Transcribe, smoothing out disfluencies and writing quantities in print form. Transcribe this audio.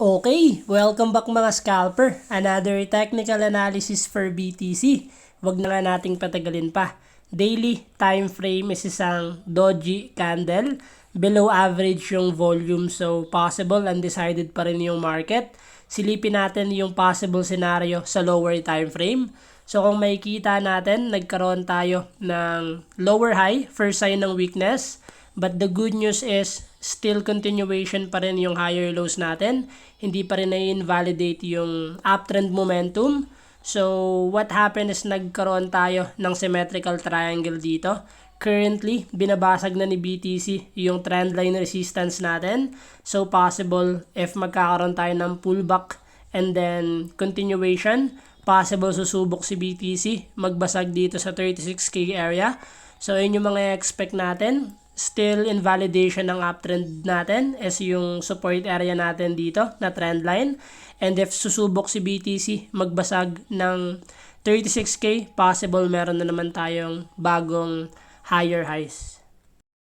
Okay, welcome back mga scalper. Another technical analysis for BTC. Wag na nga nating patagalin pa. Daily time frame is isang doji candle. Below average yung volume, so possible undecided pa rin yung market. Silipin natin yung possible scenario sa lower time frame. So kung makikita natin, nagkaroon tayo ng lower high, first sign ng weakness. But the good news is, still continuation pa rin yung higher lows natin. Hindi pa rin na-invalidate yung uptrend momentum. So, what happened is nagkaroon tayo ng symmetrical triangle dito. Currently, binabasag na ni BTC yung trendline resistance natin. So, possible if magkakaroon tayo ng pullback and then continuation, possible susubok si BTC, magbasag dito sa 36K area. So, yun yung mga expect natin. Still invalidation ng uptrend natin is yung support area natin dito na trend line. And if susubok si BTC magbasag ng 36K, possible meron na naman tayong bagong higher highs.